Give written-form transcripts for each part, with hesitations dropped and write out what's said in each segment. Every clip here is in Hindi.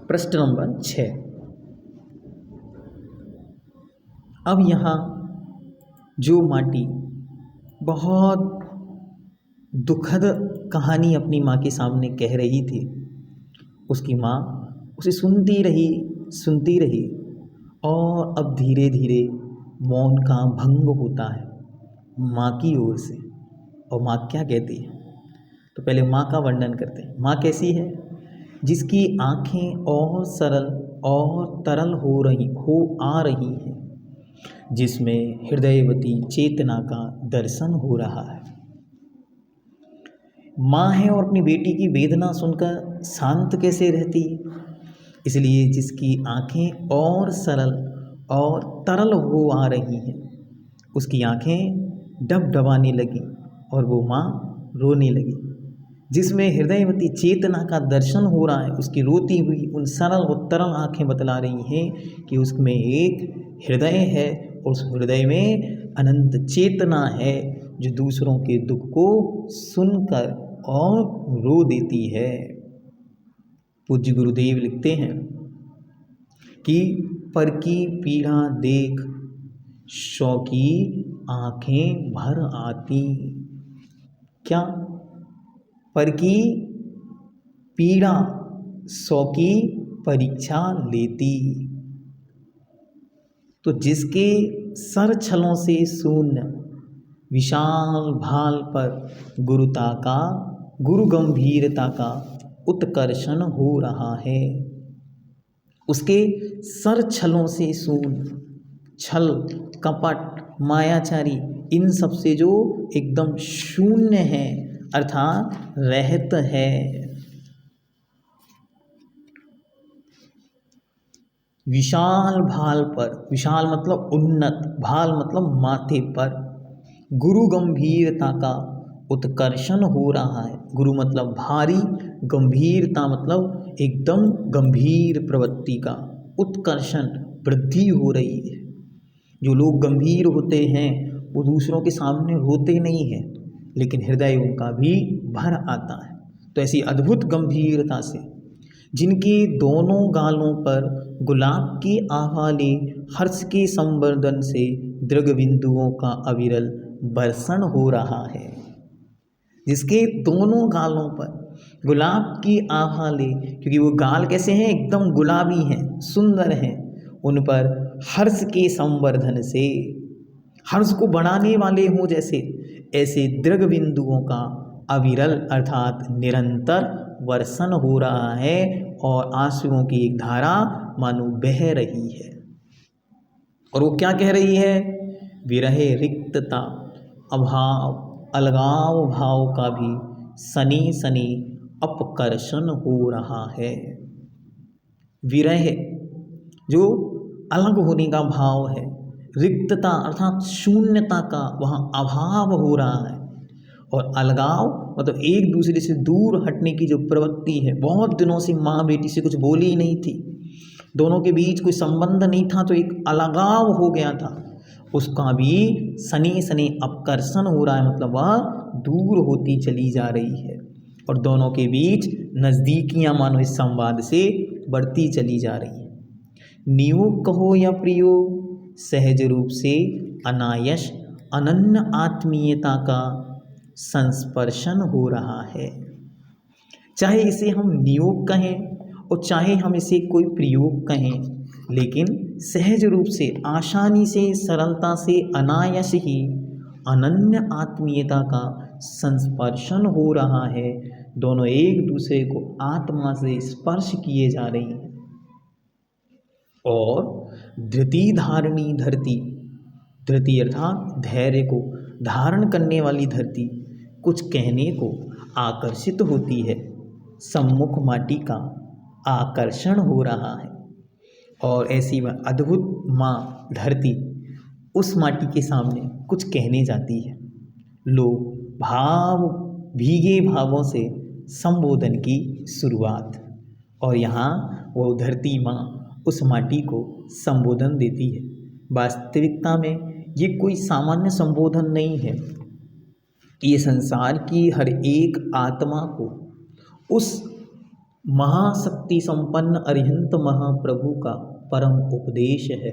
प्रश्न नंबर 6। अब यहाँ जो माटी बहुत दुखद कहानी अपनी माँ के सामने कह रही थी, उसकी माँ उसे सुनती रही और अब धीरे धीरे मौन का भंग होता है माँ की ओर से। और माँ क्या कहती है, तो पहले माँ का वर्णन करते हैं। माँ कैसी है? जिसकी आँखें और सरल और तरल हो आ रही हैं, जिसमें हृदयवती चेतना का दर्शन हो रहा है। माँ है और अपनी बेटी की वेदना सुनकर शांत कैसे रहती है? इसलिए जिसकी आँखें और सरल और तरल हो आ रही हैं, उसकी आँखें डबडबाने लगी और वो माँ रोने लगी। जिसमें हृदयवती चेतना का दर्शन हो रहा है, उसकी रोती हुई उन सरल और तरल आँखें बतला रही हैं कि उसमें एक हृदय है और उस हृदय में अनंत चेतना है जो दूसरों के दुख को सुनकर और रो देती है। पूज्य गुरुदेव लिखते हैं कि पर की पीड़ा देख शौ की आँखें भर आती। क्या? पर की पीड़ा सौ की परीक्षा लेती। तो जिसके सर छलों से शून्य विशाल भाल पर गुरु गंभीरता का उत्कर्षण हो रहा है। उसके सर छलों से शून्य, छल कपट मायाचारी इन सब से जो एकदम शून्य है अर्थात रहत है। विशाल भाल पर, विशाल मतलब उन्नत, भाल मतलब माथे पर, गुरु गंभीरता का उत्कर्षण हो रहा है। गुरु मतलब भारी, गंभीरता मतलब एकदम गंभीर प्रवृत्ति का उत्कर्षण, वृद्धि हो रही है। जो लोग गंभीर होते हैं वो दूसरों के सामने रोते नहीं हैं, लेकिन हृदय उनका भी भर आता है। तो ऐसी अद्भुत गंभीरता से जिनके दोनों गालों पर गुलाब की आवाले हर्ष के संवर्धन से दृग बिंदुओं का अविरल बरसन हो रहा है। जिसके दोनों गालों पर गुलाब की आवाले, क्योंकि वो गाल कैसे हैं? एकदम गुलाबी हैं, सुंदर हैं। उन पर हर्ष के संवर्धन से, हर्ष को बढ़ाने वाले हों जैसे, ऐसे दृग बिंदुओं का अविरल अर्थात निरंतर वर्षण हो रहा है और आंसुओं की एक धारा मानो बह रही है। और वो क्या कह रही है? विरहे रिक्तता अभाव अलगाव भाव का भी सनी सनी अपकर्षण हो रहा है। विरह जो अलग होने का भाव है, रिक्तता अर्थात शून्यता का वहाँ अभाव हो रहा है, और अलगाव मतलब एक दूसरे से दूर हटने की जो प्रवृत्ति है। बहुत दिनों से माँ बेटी से कुछ बोली ही नहीं थी, दोनों के बीच कोई संबंध नहीं था, तो एक अलगाव हो गया था, उसका भी सनी सनी अपकर्षण हो रहा है, मतलब वह दूर होती चली जा रही है और दोनों के बीच नज़दीकियाँ मानो इस संवाद से बढ़ती चली जा रही है। नियोग कहो या प्रियो, सहज रूप से अनायश अनन्य आत्मीयता का संस्पर्शन हो रहा है। चाहे इसे हम नियोग कहें और चाहे हम इसे कोई प्रयोग कहें, लेकिन सहज रूप से, आसानी से, सरलता से, अनायास ही अनन्य आत्मीयता का संस्पर्शन हो रहा है। दोनों एक दूसरे को आत्मा से स्पर्श किए जा रही हैं। और धृति धारणी धरती, धृति अर्थात धैर्य को धारण करने वाली धरती कुछ कहने को आकर्षित होती है। सम्मुख माटी का आकर्षण हो रहा है और ऐसी वह अद्भुत माँ धरती उस माटी के सामने कुछ कहने जाती है। लोग भीगे भावों से संबोधन की शुरुआत, और यहाँ वो धरती माँ उस माटी को संबोधन देती है। वास्तविकता में ये कोई सामान्य संबोधन नहीं है, ये संसार की हर एक आत्मा को उस महाशक्ति संपन्न अरिहंत महाप्रभु का परम उपदेश है।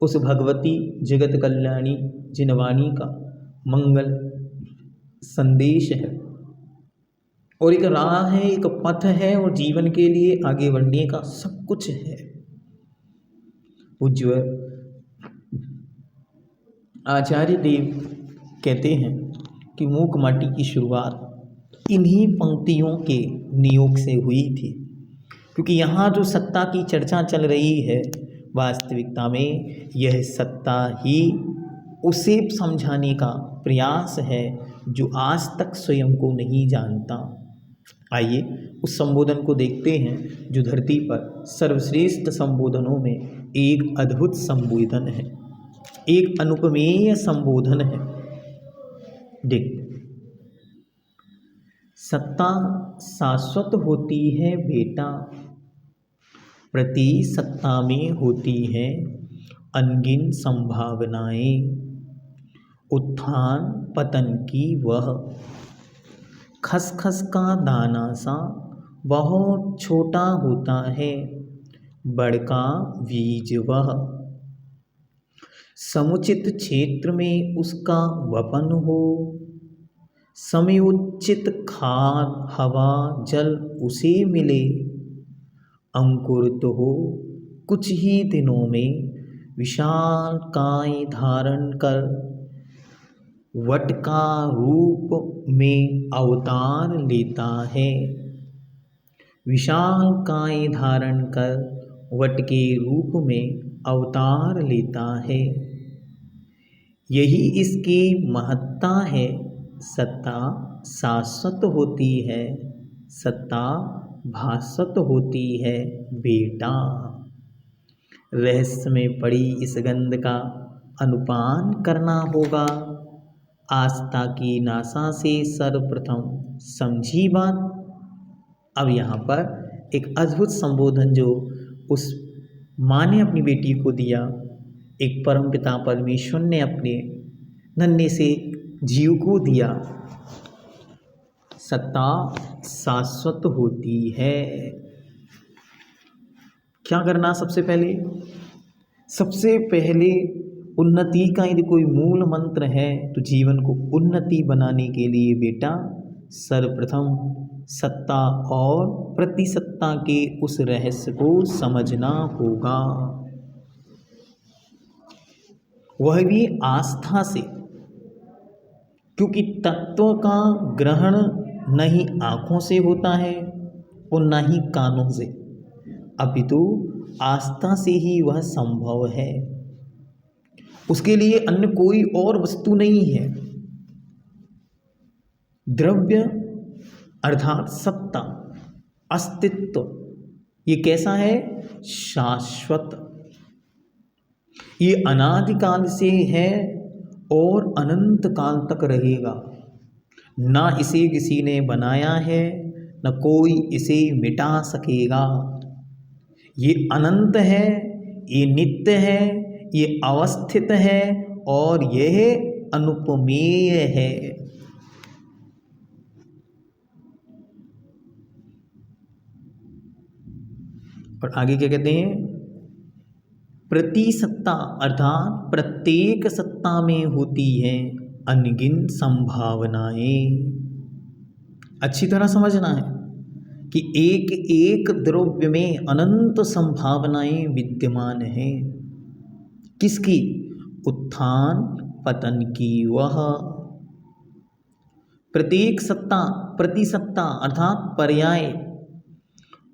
उस भगवती जगत कल्याणी जिनवाणी का मंगल संदेश है और एक राह है, एक पथ है और जीवन के लिए आगे बढ़ने का सब कुछ है। पूज्य आचार्य देव कहते हैं कि मूक माटी की शुरुआत इन्हीं पंक्तियों के नियोग से हुई थी, क्योंकि यहाँ जो सत्ता की चर्चा चल रही है वास्तविकता में यह सत्ता ही उसे समझाने का प्रयास है जो आज तक स्वयं को नहीं जानता। आइए उस संबोधन को देखते हैं जो धरती पर सर्वश्रेष्ठ संबोधनों में एक अद्भुत संबोधन है, एक अनुपमेय संबोधन है। देख, सत्ता शाश्वत होती है बेटा, प्रति सत्ता में होती है अनगिन संभावनाएं, उत्थान पतन की वह खसखस का दाना सा बहुत छोटा होता है, बड़का बीज वह समुचित क्षेत्र में उसका वपन हो, समयोचित खाद हवा जल उसे मिले, अंकुरित हो कुछ ही दिनों में विशाल काय धारण कर वट का रूप में अवतार लेता है। विशाल काय धारण कर वट के रूप में अवतार लेता है, यही इसकी महत्ता है। सत्ता शाश्वत होती है, सत्ता भास्वत होती है बेटा। रहस्य में पड़ी इस गंध का अनुपान करना होगा, आस्था की नासा से सर्वप्रथम समझी बात। अब यहाँ पर एक अद्भुत संबोधन जो उस माँ ने अपनी बेटी को दिया, एक परमपिता परमेश्वर ने अपने नन्हे से जीव को दिया। सत्ता शाश्वत होती है। क्या करना? सबसे पहले उन्नति का यदि कोई मूल मंत्र है तो जीवन को उन्नति बनाने के लिए बेटा सर्वप्रथम सत्ता और प्रतिसत्ता के उस रहस्य को समझना होगा, वह भी आस्था से, क्योंकि तत्व का ग्रहण न ही आँखों से होता है और न ही कानों से, अपितु आस्था से ही वह संभव है। उसके लिए अन्य कोई और वस्तु नहीं है। द्रव्य अर्थात सत्ता, अस्तित्व, ये कैसा है? शाश्वत। ये अनादिकाल से है और अनंत काल तक रहेगा। ना इसे किसी ने बनाया है, न कोई इसे मिटा सकेगा। ये अनंत है, ये नित्य है, ये अवस्थित है और यह अनुपमेय है। और आगे क्या कहते हैं? प्रतिसत्ता अर्थात प्रत्येक सत्ता में होती है अनगिन संभावनाएं। अच्छी तरह समझना है कि एक एक द्रव्य में अनंत संभावनाएं विद्यमान हैं। किसकी? उत्थान पतन की। वह प्रत्येक सत्ता, प्रतिसत्ता अर्थात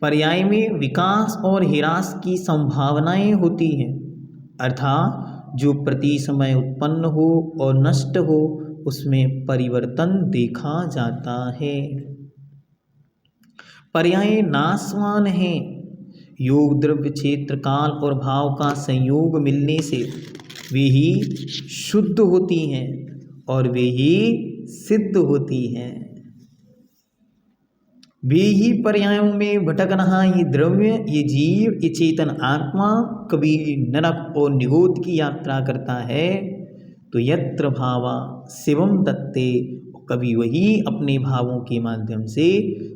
पर्याय में विकास और ह्रास की संभावनाएं होती हैं, अर्थात जो प्रति समय उत्पन्न हो और नष्ट हो उसमें परिवर्तन देखा जाता है। पर्याय नाशवान हैं। योग द्रव्य क्षेत्र काल और भाव का संयोग मिलने से वे ही शुद्ध होती हैं और वे ही सिद्ध होती हैं। वे ही पर्यायों में भटक रहा ये द्रव्य, ये जीव, ये चेतन आत्मा कभी नरक और निगोद की यात्रा करता है तो यत्र भावा शिवम दत्ते, कभी वही अपने भावों के माध्यम से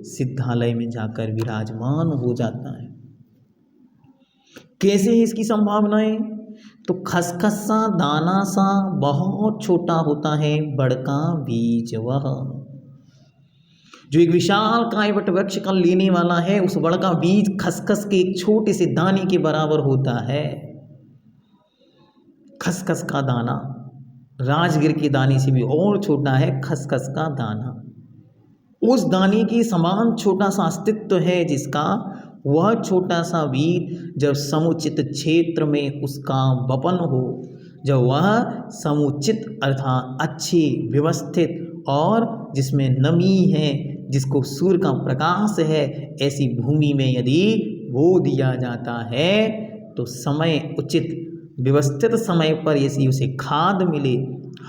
सिद्धालय में जाकर विराजमान हो जाता है। कैसे है इसकी संभावनाएं? तो खसखस सा दाना सा बहुत छोटा होता है बड़का बीज वह, जो एक विशाल काय वट वृक्ष का लेने वाला है, उस बड़का बीज खसखस के एक छोटे से दाने के बराबर होता है। खसखस का दाना राजगिर के दाने से भी और छोटा है खसखस का दाना। उस दाने के समान छोटा सा अस्तित्व है जिसका, वह छोटा सा बीज जब समुचित क्षेत्र में उसका वपन हो, जब वह समुचित अर्थात अच्छे व्यवस्थित और जिसमें नमी है, जिसको सूर्य का प्रकाश है, ऐसी भूमि में यदि बो दिया जाता है तो समय उचित व्यवस्थित समय पर यदि उसे खाद मिले,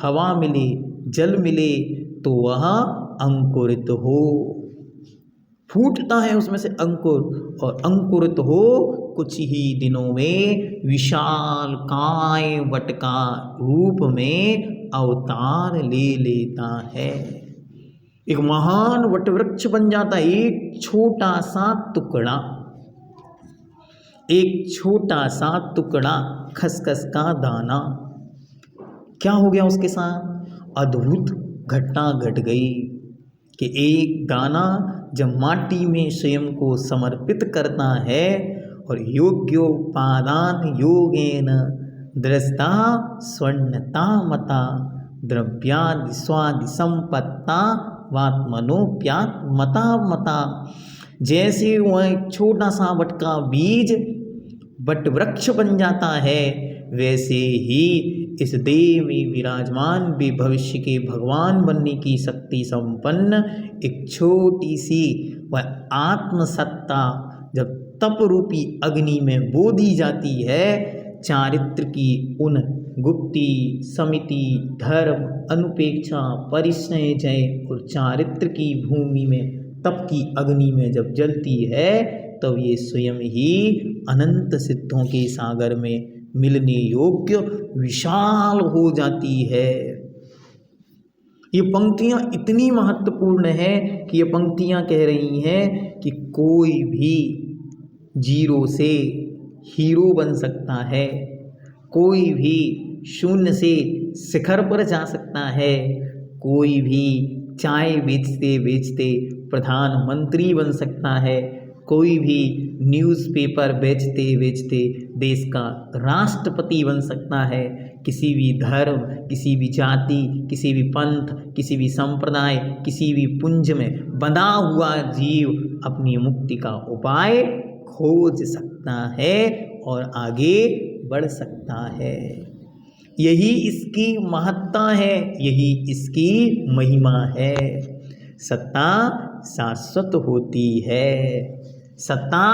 हवा मिले, जल मिले तो वह अंकुरित हो, फूटता है उसमें से अंकुर, और अंकुरित हो कुछ ही दिनों में विशाल काय वट का रूप में अवतार ले लेता है। एक महान वट वृक्ष बन जाता है। एक छोटा सा टुकड़ा, एक छोटा सा टुकड़ा खसखस का दाना, क्या हो गया उसके साथ? अद्भुत घटना घट गई कि एक दाना जब माटी में स्वयं को समर्पित करता है और योग्योपादान योगेन दृष्टा स्वर्णता मता द्रव्यादि स्वादि संपत्ता वात्मनोप्यात मता मता, जैसे वह एक छोटा सा वट का बीज वट वृक्ष बन जाता है, वैसे ही इस देह में विराजमान भी भविष्य के भगवान बनने की शक्ति संपन्न एक छोटी सी वह आत्मसत्ता जब तप रूपी अग्नि में बो दी जाती है, चारित्र की उन गुप्ति समिति धर्म अनुपेक्षा परिचय जय और चारित्र की भूमि में तप की अग्नि में जब जलती है, तब ये स्वयं ही अनंत सिद्धों के सागर में मिलने योग्य विशाल हो जाती है। ये पंक्तियां इतनी महत्वपूर्ण है कि ये पंक्तियां कह रही हैं कि कोई भी जीरो से हीरो बन सकता है, कोई भी शून्य से शिखर पर जा सकता है, कोई भी चाय बेचते बेचते प्रधानमंत्री बन सकता है, कोई भी न्यूज़पेपर बेचते बेचते देश का राष्ट्रपति बन सकता है। किसी भी धर्म, किसी भी जाति, किसी भी पंथ, किसी भी संप्रदाय, किसी भी पुंज में बंधा हुआ जीव अपनी मुक्ति का उपाय खोज सकता है और आगे बढ़ सकता है। यही इसकी महत्ता है, यही इसकी महिमा है। सत्ता शाश्वत होती है, सत्ता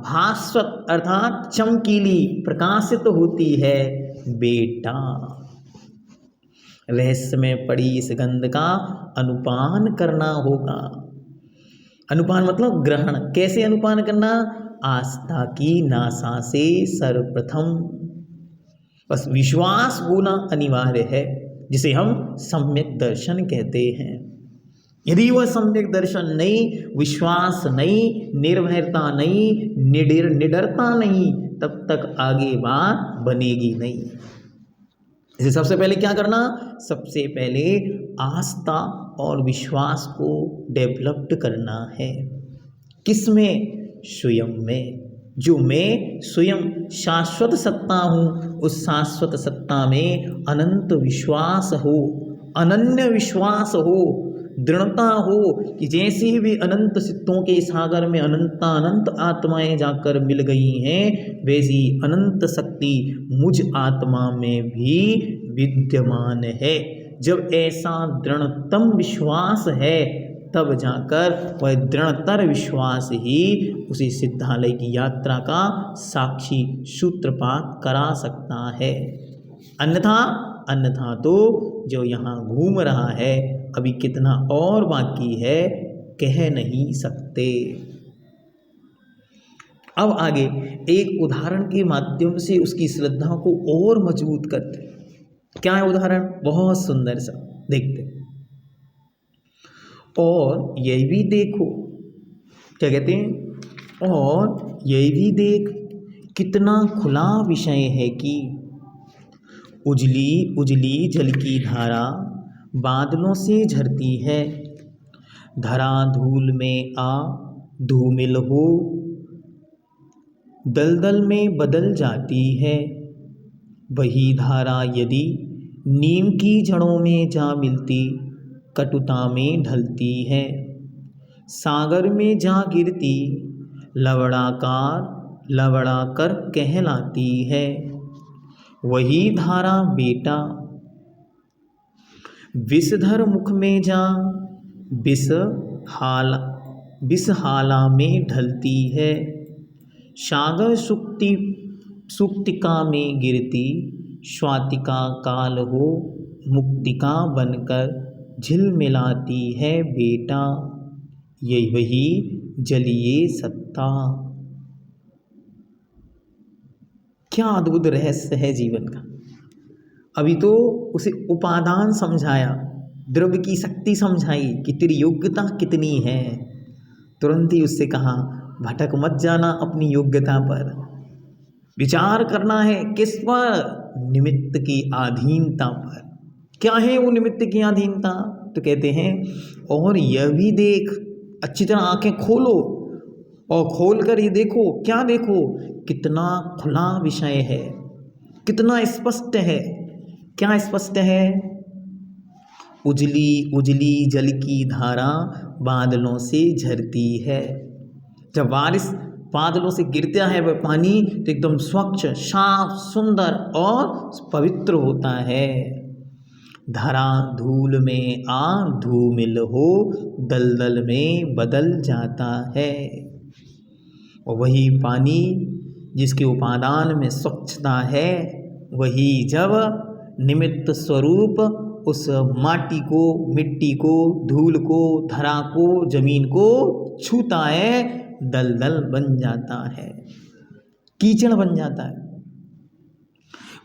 भास्वत अर्थात चमकीली प्रकाशित होती है बेटा। रहस्य में पड़ी इस गंध का अनुपान करना होगा। अनुपान मतलब ग्रहण। कैसे अनुपान करना? आस्था की नासा से सर्वप्रथम बस विश्वास होना अनिवार्य है, जिसे हम सम्यक दर्शन कहते हैं। यदि वह सम्यक दर्शन नहीं, विश्वास नहीं, निर्भयता नहीं, निडरता नहीं, तब तक आगे बात बनेगी नहीं। इसे सबसे पहले क्या करना? सबसे पहले आस्था और विश्वास को डेवलप्ड करना है। किसमें? स्वयं में। जो मैं स्वयं शाश्वत सत्ता हूँ, उस शाश्वत सत्ता में अनंत विश्वास हो, अनन्य विश्वास हो, दृढ़ता हो कि जैसे भी अनंत सिद्धों के सागर में अनंत आत्माएं जाकर मिल गई हैं, वैसी अनंत शक्ति मुझ आत्मा में भी विद्यमान है। जब ऐसा दृढ़तम विश्वास है, तब जाकर वह दृढ़तर विश्वास ही उसी सिद्धालय की यात्रा का साक्षी सूत्रपात करा सकता है। अन्यथा तो जो यहाँ घूम रहा है, अभी कितना और बाकी है कह नहीं सकते। अब आगे एक उदाहरण के माध्यम से उसकी श्रद्धा को और मजबूत करते हैं। क्या है उदाहरण? बहुत सुंदर सा, देखते हैं। और यह भी देखो, क्या कहते हैं, और यह भी देख कितना खुला विषय है कि उजली उजली जल की धारा बादलों से झरती है, धरा धूल में आ धूमिल हो दलदल में बदल जाती है। वही धारा यदि नीम की जड़ों में जा मिलती कटुता में ढलती है, सागर में जा गिरती लवड़ा कर कहलाती है। वही धारा बेटा विषधर मुख में जा विषहाला में ढलती है, सागर सुक्तिका में गिरती स्वातिका काल हो मुक्तिका बनकर झिलमिलाती है बेटा। यही वही जलिए सत्ता। क्या अद्भुत रहस्य है जीवन का। अभी तो उसे उपादान समझाया, द्रव्य की शक्ति समझाई कि तेरी योग्यता कितनी है, तुरंत ही उससे कहा भटक मत जाना अपनी योग्यता पर, विचार करना है किस पर, निमित्त की अधीनता पर। क्या है वो निमित्त की अधीनता? तो कहते हैं और यह भी देख, अच्छी तरह आंखें खोलो और खोल कर ये देखो, क्या देखो, कितना खुला विषय है, कितना स्पष्ट है। क्या स्पष्ट है? उजली उजली जल की धारा बादलों से झरती है। जब बारिश बादलों से गिरता है वह पानी तो एकदम स्वच्छ, साफ, सुंदर और पवित्र होता है। धरा धूल में आ धूमिल हो दलदल में बदल जाता है। और वही पानी जिसके उपादान में स्वच्छता है, वही जब निमित्त स्वरूप उस माटी को, मिट्टी को, धूल को, धरा को, जमीन को छूता है, दलदल बन जाता है, कीचड़ बन जाता है।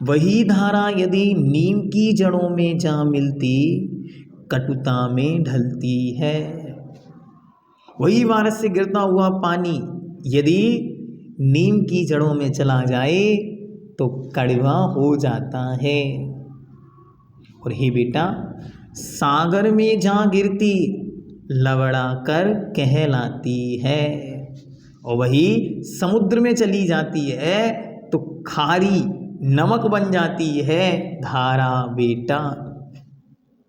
वही धारा यदि नीम की जड़ों में जा मिलती कटुता में ढलती है। वही बारिश से गिरता हुआ पानी यदि नीम की जड़ों में चला जाए तो कड़वा हो जाता है। और हे बेटा, सागर में जा गिरती लवड़ा कर कहलाती है। और वही समुद्र में चली जाती है तो खारी नमक बन जाती है धारा बेटा।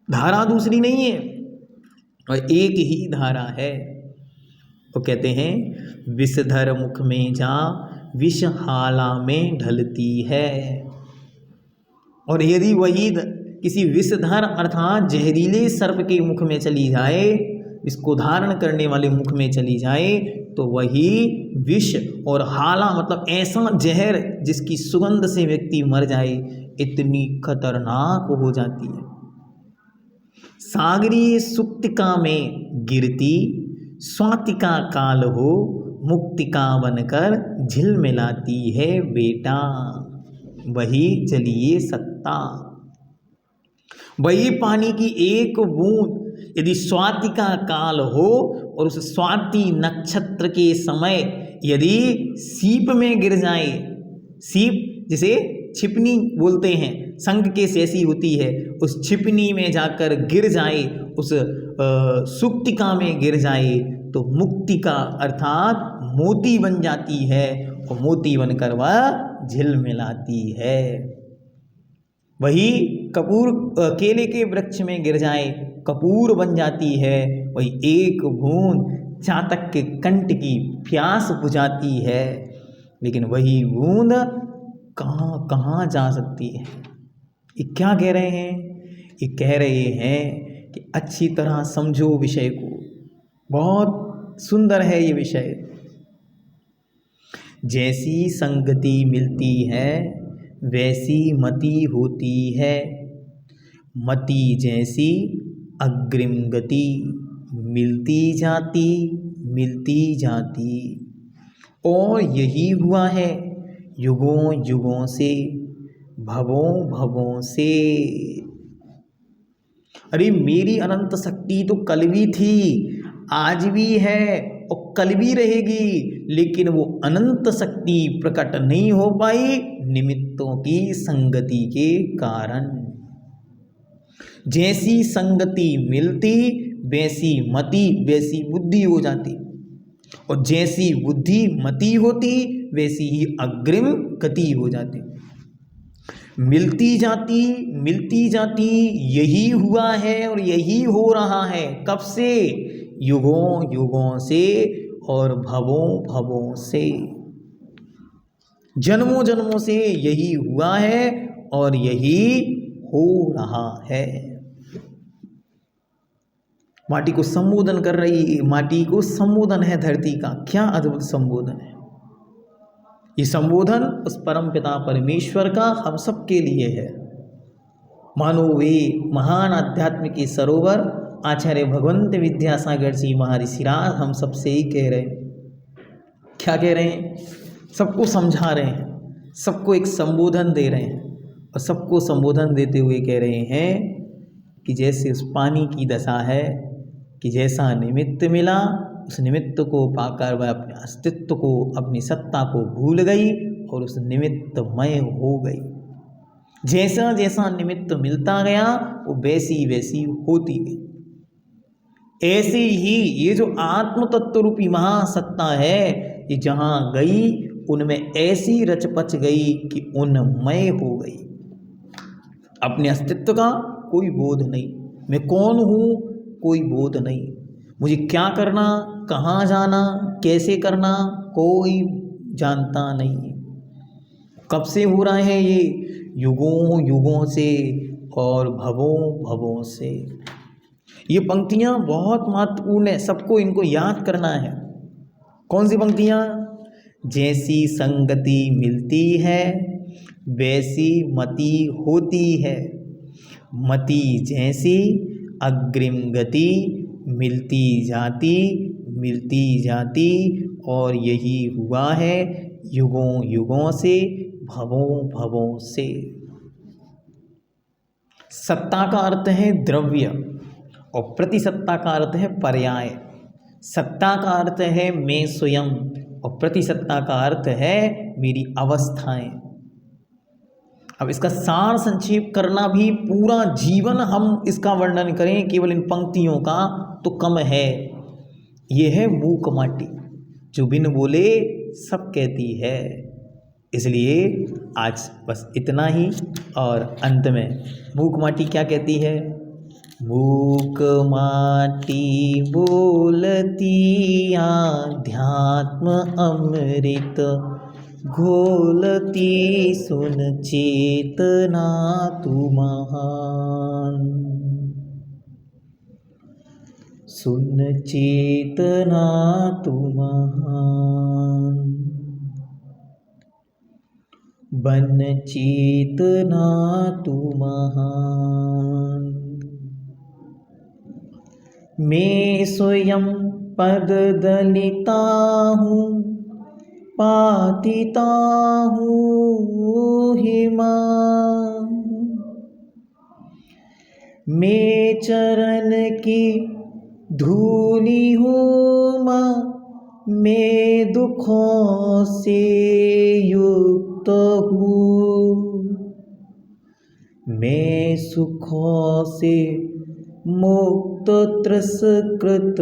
धारा दूसरी नहीं है और एक ही धारा है। वो कहते हैं विषधर मुख में जा विषहाला में ढलती है। और यदि वही किसी विषधर अर्थात जहरीले सर्प के मुख में चली जाए, इसको धारण करने वाले मुख में चली जाए, तो वही विष और हाला मतलब ऐसा जहर जिसकी सुगंध से व्यक्ति मर जाए, इतनी खतरनाक हो जाती है। सागरीय सुक्तिका में गिरती स्वातिका काल हो मुक्तिका बनकर झिलमिलाती है बेटा। वही जलिए सत्ता। वही पानी की एक बूंद यदि स्वातिका काल हो और उस स्वाति नक्षत्र के समय यदि सीप में गिर जाए, सीप जिसे छिपनी बोलते हैं, शंख के जैसी होती है, उस छिपनी में जाकर गिर जाए, उस सुक्तिका में गिर जाए तो मुक्तिका अर्थात मोती बन जाती है और मोती बनकर वह झिलमिलाती है। वही कपूर केले के वृक्ष में गिर जाए, कपूर बन जाती है। वही एक बूंद चातक के कंठ की प्यास बुझाती है। लेकिन वही बूंद कहाँ कहाँ जा सकती है। ये क्या कह रहे हैं? ये कह रहे हैं कि अच्छी तरह समझो विषय को, बहुत सुंदर है ये विषय। जैसी संगति मिलती है वैसी मति होती है, मति जैसी अग्रिम गति, मिलती जाती। और यही हुआ है युगों युगों से, भवों भवों से। अरे मेरी अनंत शक्ति तो कल भी थी, आज भी है और कल भी रहेगी, लेकिन वो अनंत शक्ति प्रकट नहीं हो पाई निमित्तों की संगति के कारण। जैसी संगति मिलती वैसी मति वैसी बुद्धि हो जाती, और जैसी बुद्धि मति होती वैसी ही अग्रिम गति हो जाती। मिलती जाती यही हुआ है और यही हो रहा है। कब से? युगों युगों से और भवों भवों से, जन्मों जन्मों से यही हुआ है और यही हो रहा है। माटी को संबोधन कर रही, माटी को संबोधन है धरती का। क्या अद्भुत संबोधन है ये संबोधन उस परम पिता परमेश्वर का हम सब के लिए है। मानो वे महान आध्यात्मिक सरोवर आचार्य भगवंत विद्यासागर जी महर्षिराज हम सबसे ही कह रहे हैं। क्या कह रहे हैं? सबको समझा रहे हैं, सबको एक संबोधन दे रहे हैं, और सबको संबोधन देते हुए कह रहे हैं कि जैसे उस पानी की दशा है कि जैसा निमित्त मिला उस निमित्त को पाकर वह अपने अस्तित्व को, अपनी सत्ता को भूल गई और उस निमित्तमय हो गई। जैसा जैसा निमित्त मिलता गया वो वैसी वैसी होती गई। ऐसे ही ये जो आत्म तत्व रूपी महासत्ता है, ये जहाँ गई उनमें ऐसी रचपच गई कि उन्मय हो गई। अपने अस्तित्व का कोई बोध नहीं, मैं कौन हूँ कोई बोध नहीं, मुझे क्या करना, कहाँ जाना, कैसे करना कोई जानता नहीं। कब से हो रहा है ये? युगों युगों से और भवों भवों से। ये पंक्तियाँ बहुत महत्वपूर्ण है, सबको इनको याद करना है। कौन सी पंक्तियाँ? जैसी संगति मिलती है वैसी मति होती है, मति जैसी अग्रिम गति मिलती जाती और यही हुआ है युगों युगों से भवों भवों से। सत्ता का अर्थ है द्रव्य और प्रतिसत्ता का अर्थ है पर्याय। सत्ता का अर्थ है मैं स्वयं और प्रतिसत्ता का अर्थ है मेरी अवस्थाएं। अब इसका सार संक्षेप करना भी, पूरा जीवन हम इसका वर्णन करें केवल इन पंक्तियों का तो कम है। ये है मूक माटी जो बिन बोले सब कहती है। इसलिए आज बस इतना ही। और अंत में मूक माटी क्या कहती है? मूक माटी बोलती आध्यात्म अमृत, घोलती सुन चेतना तू महान, सुन चेतना तू महान, बन चेतना तू महान। मैं स्वयं पद दलिता हूँ, पातिता हूँ हिमां, मैं चरण की धूलि हूँ माँ, मैं दुखों से युक्त हूँ, मैं सुखों से मुक्त तिरस्कृत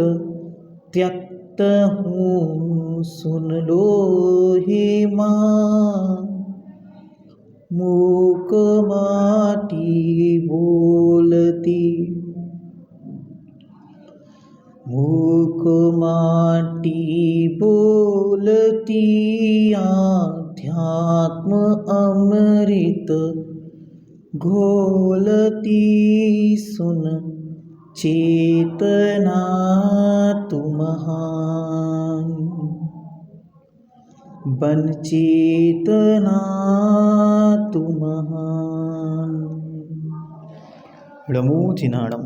त्यक्त हूँ, सुन लो हे माँ। मूक माटी बोलती, मूक माटी बोलती आध्यात्म अमृत, घोलती सुन चेतना तू महान, बन चेतना तू महान। णमो जिनाणम।